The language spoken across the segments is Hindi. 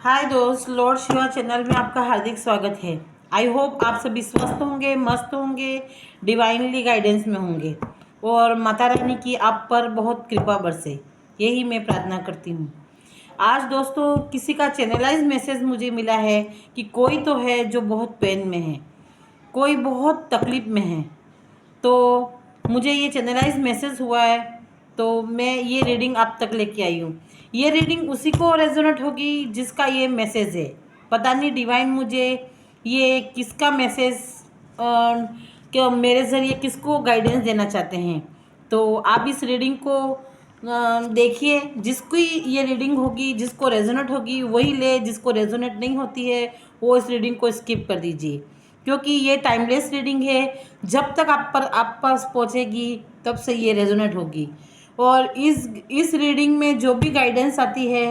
हाय दोस्त, लॉर्ड शिवा चैनल में आपका हार्दिक स्वागत है। आई होप आप सभी स्वस्थ होंगे, मस्त होंगे, डिवाइनली गाइडेंस में होंगे और माता रानी की आप पर बहुत कृपा बरसे, यही मैं प्रार्थना करती हूँ। आज दोस्तों किसी का चैनलाइज मैसेज मुझे मिला है कि कोई तो है जो बहुत पेन में है, कोई बहुत तकलीफ में है। तो मुझे ये चैनलाइज मैसेज हुआ है तो मैं ये रीडिंग आप तक लेके आई हूँ। ये रीडिंग उसी को रेजोनेट होगी जिसका ये मैसेज है। पता नहीं डिवाइन मुझे ये किसका मैसेज कि मेरे ज़रिए किसको गाइडेंस देना चाहते हैं। तो आप इस रीडिंग को देखिए। जिसकी ये रीडिंग होगी, जिसको रेजोनेट होगी वही ले, जिसको रेजोनेट नहीं होती है वो इस रीडिंग को स्किप कर दीजिए, क्योंकि ये टाइमलेस रीडिंग है। जब तक आप पास पहुंचेगी तब से ये रेजोनेट होगी। और इस रीडिंग में जो भी गाइडेंस आती है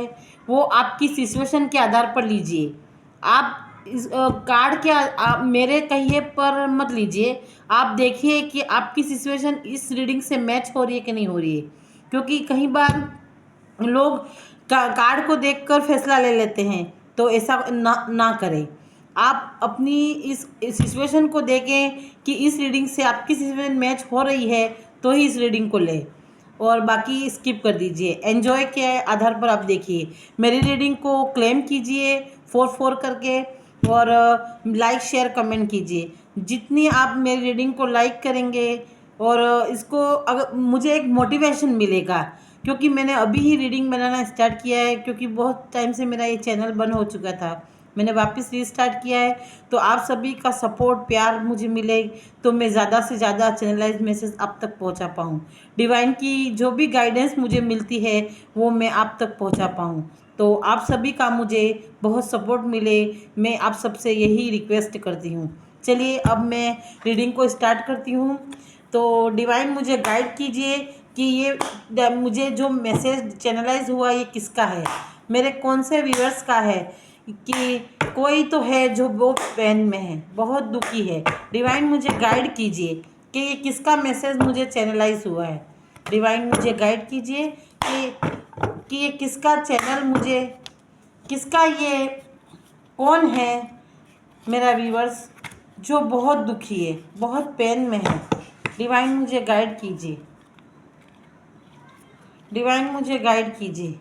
वो आपकी सिचुएशन के आधार पर लीजिए। आप इस कार्ड के मेरे कहिए पर मत लीजिए। आप देखिए कि आपकी सिचुएशन इस रीडिंग से मैच हो रही है कि नहीं हो रही है, क्योंकि कई बार लोग कार्ड को देखकर फैसला ले लेते हैं। तो ऐसा ना करें। आप अपनी इस सिचुएशन को देखें कि इस रीडिंग से आपकी सिचुएशन मैच हो रही है तो ही इस रीडिंग को लें, और बाकी स्किप कर दीजिए। एन्जॉय के आधार पर आप देखिए। मेरी रीडिंग को क्लेम कीजिए 4 करके, और लाइक शेयर कमेंट कीजिए। जितनी आप मेरी रीडिंग को लाइक करेंगे और इसको अगर मुझे एक मोटिवेशन मिलेगा, क्योंकि मैंने अभी ही रीडिंग बनाना स्टार्ट किया है, क्योंकि बहुत टाइम से मेरा ये चैनल बंद हो चुका था। मैंने वापस रीस्टार्ट किया है। तो आप सभी का सपोर्ट प्यार मुझे मिले तो मैं ज़्यादा से ज़्यादा चैनलाइज मैसेज आप तक पहुंचा पाऊँ। डिवाइन की जो भी गाइडेंस मुझे मिलती है वो मैं आप तक पहुंचा पाऊँ। तो आप सभी का मुझे बहुत सपोर्ट मिले, मैं आप सबसे यही रिक्वेस्ट करती हूँ। चलिए अब मैं रीडिंग को स्टार्ट करती हूँ। तो डिवाइन मुझे गाइड कीजिए कि ये मुझे जो मैसेज चैनलाइज हुआ ये किसका है, मेरे कौन से व्यूअर्स का है। कि कोई तो है जो वो पेन में है, बहुत दुखी है। डिवाइन मुझे गाइड कीजिए कि ये किसका मैसेज मुझे चैनलाइज हुआ है। डिवाइन मुझे गाइड कीजिए कि ये किसका चैनल मुझे, किसका ये कौन है मेरा व्यूअर्स जो बहुत दुखी है, बहुत पेन में है। डिवाइन मुझे गाइड कीजिए। डिवाइन मुझे गाइड कीजिए।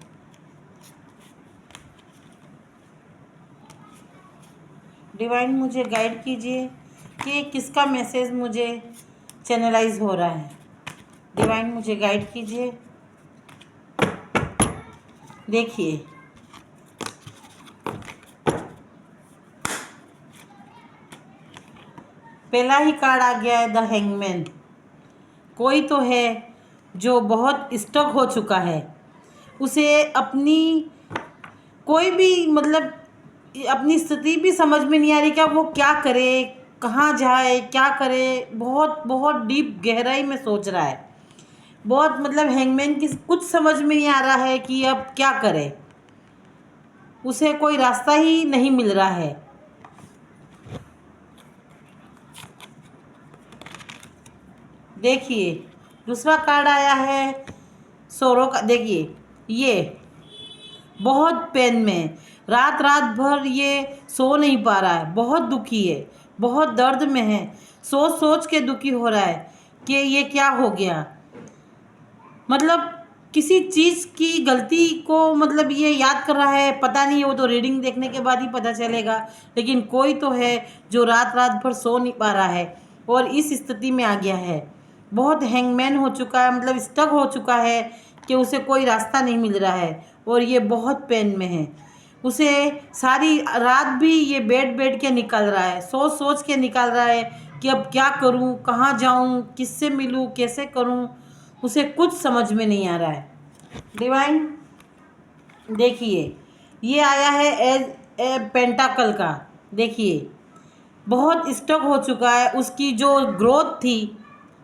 डिवाइन मुझे गाइड कीजिए कि किसका मैसेज मुझे चैनलाइज हो रहा है। डिवाइन मुझे गाइड कीजिए। देखिए पहला ही कार्ड आ गया है, द हैंगमैन। कोई तो है जो बहुत स्टक हो चुका है। उसे अपनी कोई भी मतलब अपनी स्थिति भी समझ में नहीं आ रही, क्या वो क्या करे, कहाँ जाए, क्या करे। बहुत बहुत डीप गहराई में सोच रहा है। बहुत मतलब हैंगमैन की कुछ समझ में नहीं आ रहा है कि अब क्या करे। उसे कोई रास्ता ही नहीं मिल रहा है। देखिए दूसरा कार्ड आया है सोरो का। देखिए ये बहुत पेन में, रात रात भर ये सो नहीं पा रहा है, बहुत दुखी है, बहुत दर्द में है। सोच सोच के दुखी हो रहा है कि ये क्या हो गया। मतलब किसी चीज़ की गलती को मतलब ये याद कर रहा है, पता नहीं, वो तो रीडिंग देखने के बाद ही पता चलेगा। लेकिन कोई तो है जो रात रात भर सो नहीं पा रहा है और इस स्थिति में आ गया है। बहुत हैंगमैन हो चुका है, मतलब स्टक हो चुका है कि उसे कोई रास्ता नहीं मिल रहा है और ये बहुत पेन में है। उसे सारी रात भी ये बैठ बैठ के निकल रहा है, सोच सोच के निकल रहा है कि अब क्या करूं, कहाँ जाऊं, किससे मिलूं, कैसे करूं। उसे कुछ समझ में नहीं आ रहा है। डिवाइन देखिए ये आया है एज ए पेंटाकल का। देखिए बहुत स्टक हो चुका है। उसकी जो ग्रोथ थी,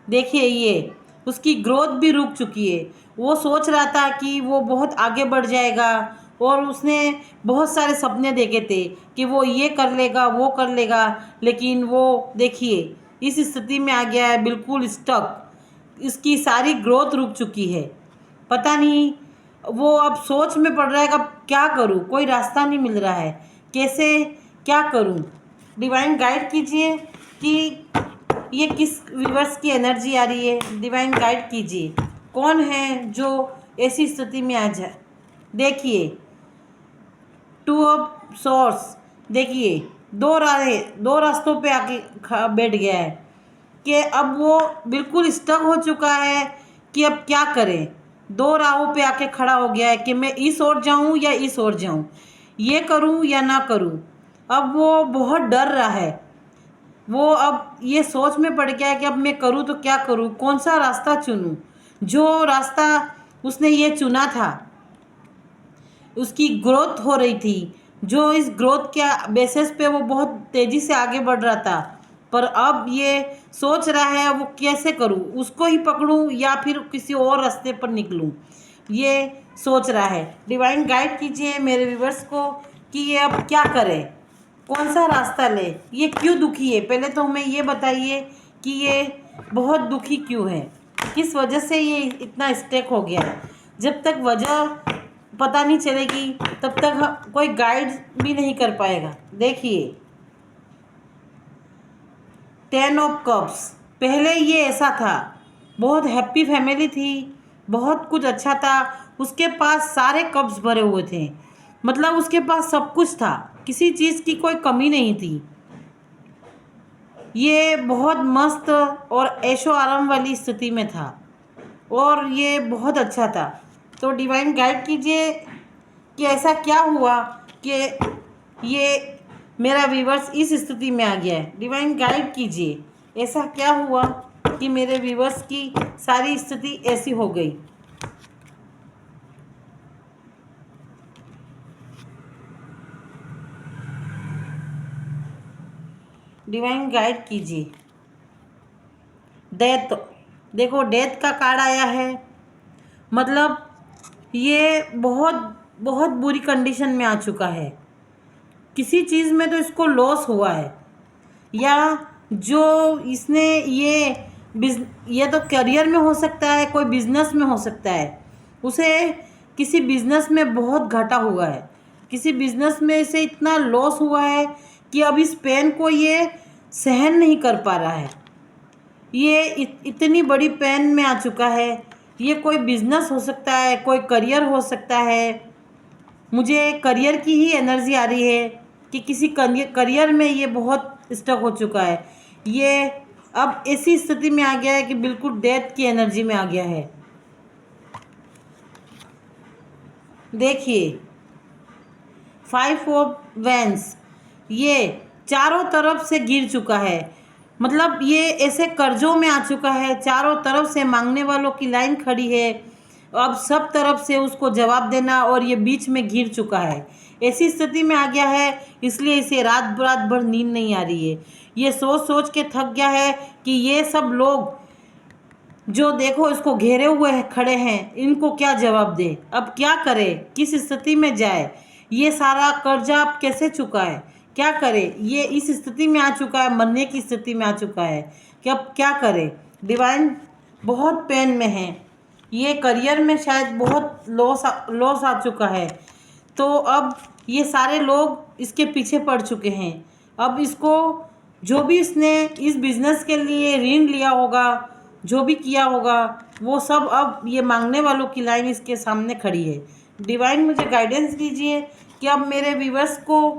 देखिए ये उसकी ग्रोथ भी रुक चुकी है। वो सोच रहा था कि वो बहुत आगे बढ़ जाएगा और उसने बहुत सारे सपने देखे थे कि वो ये कर लेगा, वो कर लेगा। लेकिन वो देखिए इस स्थिति में आ गया है, बिल्कुल स्टक। इसकी सारी ग्रोथ रुक चुकी है। पता नहीं वो अब सोच में पड़ रहा है कि अब क्या करूँ, कोई रास्ता नहीं मिल रहा है, कैसे क्या करूँ। डिवाइन गाइड कीजिए कि ये किस व्यूवर्स की एनर्जी आ रही है। डिवाइन गाइड कीजिए कौन है जो ऐसी स्थिति में आ जाए। देखिए 2 ऑफ सोर्स, देखिए दो रास्तों पे आके बैठ गया है कि अब वो बिल्कुल स्टक हो चुका है कि अब क्या करें। 2 राहों पे आके खड़ा हो गया है कि मैं इस ओर जाऊं या इस ओर जाऊं, ये करूं या ना करूं। अब वो बहुत डर रहा है, वो अब ये सोच में पड़ गया है कि अब मैं करूं तो क्या करूं, कौन सा रास्ता चुनूं। जो रास्ता उसने ये चुना था, उसकी ग्रोथ हो रही थी, जो इस ग्रोथ के बेसिस पे वो बहुत तेज़ी से आगे बढ़ रहा था, पर अब ये सोच रहा है वो कैसे करूं, उसको ही पकड़ूं या फिर किसी और रास्ते पर निकलूं, ये सोच रहा है। डिवाइन गाइड कीजिए मेरे व्यूवर्स को कि ये अब क्या करे, कौन सा रास्ता ले, ये क्यों दुखी है। पहले तो हमें ये बताइए कि ये बहुत दुखी क्यों है, किस वजह से ये इतना स्टेक हो गया है। जब तक वजह पता नहीं चलेगी तब तक कोई गाइड भी नहीं कर पाएगा। देखिए 10 ऑफ कप्स, पहले ये ऐसा था, बहुत हैप्पी फैमिली थी, बहुत कुछ अच्छा था, उसके पास सारे कप्स भरे हुए थे, मतलब उसके पास सब कुछ था, किसी चीज़ की कोई कमी नहीं थी। ये बहुत मस्त और ऐशो आराम वाली स्थिति में था और ये बहुत अच्छा था। तो डिवाइन गाइड कीजिए कि ऐसा क्या हुआ कि ये मेरा व्यूवर्स इस स्थिति में आ गया है। डिवाइन गाइड कीजिए ऐसा क्या हुआ कि मेरे व्यूवर्स की सारी स्थिति ऐसी हो गई। डिवाइन गाइड कीजिए। डेथ, देखो डेथ का कार्ड आया है, मतलब ये बहुत बहुत बुरी कंडीशन में आ चुका है, किसी चीज़ में तो इसको लॉस हुआ है, या जो इसने ये तो करियर में हो सकता है, कोई बिजनेस में हो सकता है, उसे किसी बिजनेस में बहुत घाटा हुआ है, किसी बिजनेस में इसे इतना लॉस हुआ है कि अब इस पेन को ये सहन नहीं कर पा रहा है, ये इतनी बड़ी पेन में आ चुका है। ये कोई बिजनेस हो सकता है, कोई करियर हो सकता है, मुझे करियर की ही एनर्जी आ रही है कि किसी करियर में ये बहुत स्टक हो चुका है, ये अब ऐसी स्थिति में आ गया है कि बिल्कुल डेथ की एनर्जी में आ गया है। देखिए 5 ऑफ वैंस, ये चारों तरफ से गिर चुका है, मतलब ये ऐसे कर्जों में आ चुका है, चारों तरफ से मांगने वालों की लाइन खड़ी है, अब सब तरफ से उसको जवाब देना, और ये बीच में गिर चुका है, ऐसी स्थिति में आ गया है, इसलिए इसे रात भर नींद नहीं आ रही है। ये सोच सोच के थक गया है कि ये सब लोग जो देखो इसको घेरे हुए खड़े हैं, इनको क्या जवाब दे, अब क्या करे, किस स्थिति में जाए, ये सारा कर्जा अब कैसे चुकाए, क्या करे, ये इस स्थिति में आ चुका है, मरने की स्थिति में आ चुका है कि अब क्या करे। डिवाइन बहुत पेन में है, ये करियर में शायद बहुत लॉस आ चुका है, तो अब ये सारे लोग इसके पीछे पड़ चुके हैं। अब इसको जो भी इसने इस बिज़नेस के लिए ऋण लिया होगा, जो भी किया होगा, वो सब अब ये मांगने वालों की लाइन इसके सामने खड़ी है। डिवाइन मुझे गाइडेंस दीजिए कि अब मेरे व्यूवर्स को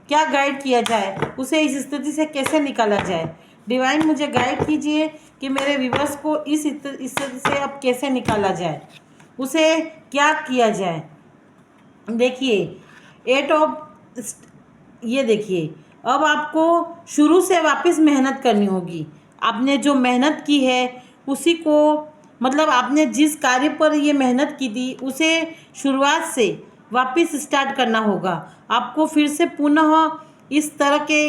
क्या गाइड किया जाए, उसे इस स्थिति से कैसे निकाला जाए। डिवाइन मुझे गाइड कीजिए कि मेरे व्यूवर्स को इस स्थिति से अब कैसे निकाला जाए, उसे क्या किया जाए। देखिए 8 ऑफ, ये देखिए अब आपको शुरू से वापस मेहनत करनी होगी, आपने जो मेहनत की है उसी को, मतलब आपने जिस कार्य पर ये मेहनत की थी उसे शुरुआत से वापस स्टार्ट करना होगा आपको, फिर से पुनः इस तरह के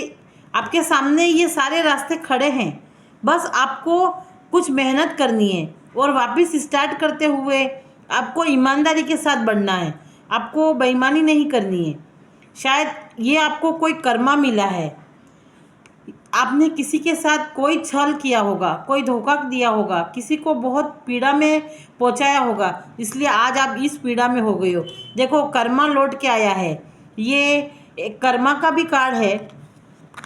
आपके सामने ये सारे रास्ते खड़े हैं, बस आपको कुछ मेहनत करनी है और वापस स्टार्ट करते हुए आपको ईमानदारी के साथ बढ़ना है, आपको बेईमानी नहीं करनी है। शायद ये आपको कोई कर्मा मिला है, आपने किसी के साथ कोई छल किया होगा, कोई धोखा दिया होगा, किसी को बहुत पीड़ा में पहुंचाया होगा, इसलिए आज आप इस पीड़ा में हो गए हो। देखो कर्मा लौट के आया है, ये एक कर्मा का भी कार्ड है।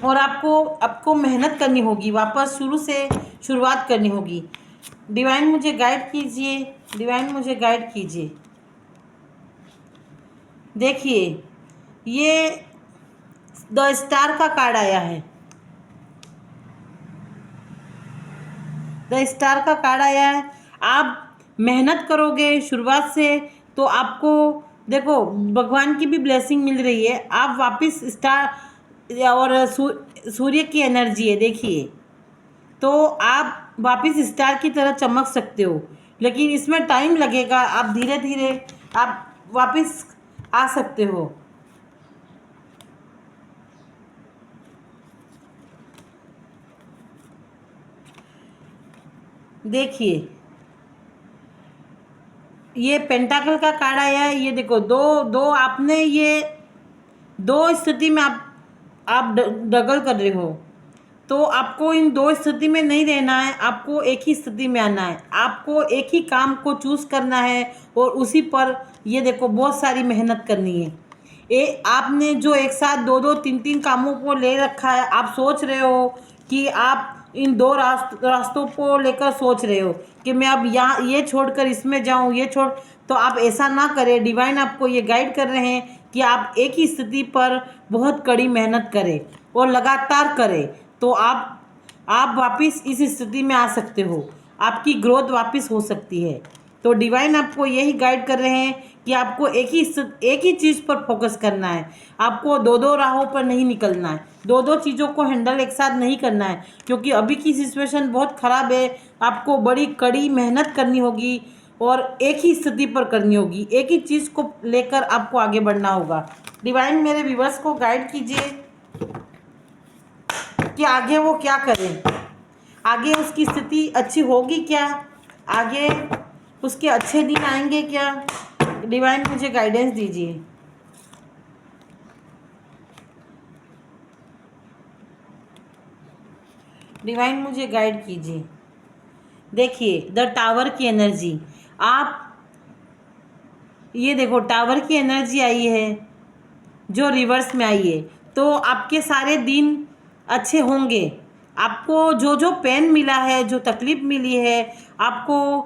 और आपको आपको मेहनत करनी होगी, वापस शुरू से शुरुआत करनी होगी। डिवाइन मुझे गाइड कीजिए, डिवाइन मुझे गाइड कीजिए। देखिए ये द स्टार का कार्ड आया है, द स्टार का कार्ड आया है। आप मेहनत करोगे शुरुआत से तो आपको देखो भगवान की भी ब्लेसिंग मिल रही है। आप वापस स्टार और सूर्य की एनर्जी है, देखिए तो आप वापस स्टार की तरह चमक सकते हो, लेकिन इसमें टाइम लगेगा। आप धीरे धीरे आप वापस आ सकते हो। देखिए ये पेंटाकल का कार्ड आया है, ये देखो दो दो आपने ये दो स्थिति में आप डगल कर रहे हो, तो आपको इन दो स्थिति में नहीं रहना है, आपको एक ही स्थिति में आना है। आपको एक ही काम को चूज करना है और उसी पर ये देखो बहुत सारी मेहनत करनी है। आपने जो एक साथ दो दो तीन तीन कामों को ले रखा है, आप सोच रहे हो कि आप इन दो रास्तों को लेकर सोच रहे हो कि मैं अब यहाँ ये छोड़कर इसमें जाऊँ, ये छोड़, तो आप ऐसा ना करें। डिवाइन आपको ये गाइड कर रहे हैं कि आप एक ही स्थिति पर बहुत कड़ी मेहनत करें और लगातार करें, तो आप वापस इस स्थिति में आ सकते हो, आपकी ग्रोथ वापस हो सकती है। तो डिवाइन आपको यही गाइड कर रहे हैं कि आपको एक ही चीज़ पर फोकस करना है। आपको दो दो राहों पर नहीं निकलना है, दो दो चीज़ों को हैंडल एक साथ नहीं करना है, क्योंकि अभी की सिचुएशन बहुत ख़राब है। आपको बड़ी कड़ी मेहनत करनी होगी और एक ही स्थिति पर करनी होगी, एक ही चीज़ को लेकर आपको आगे बढ़ना होगा। डिवाइन मेरे व्यूअर्स को गाइड कीजिए कि आगे वो क्या करें, आगे उसकी स्थिति अच्छी होगी क्या, आगे उसके अच्छे दिन आएंगे क्या। डिवाइन मुझे गाइडेंस दीजिए। डिवाइन मुझे गाइड कीजिए। देखिए द टावर की एनर्जी, आप ये देखो टावर की एनर्जी आई है जो रिवर्स में आई है, तो आपके सारे दिन अच्छे होंगे। आपको जो जो पेन मिला है, जो तकलीफ मिली है, आपको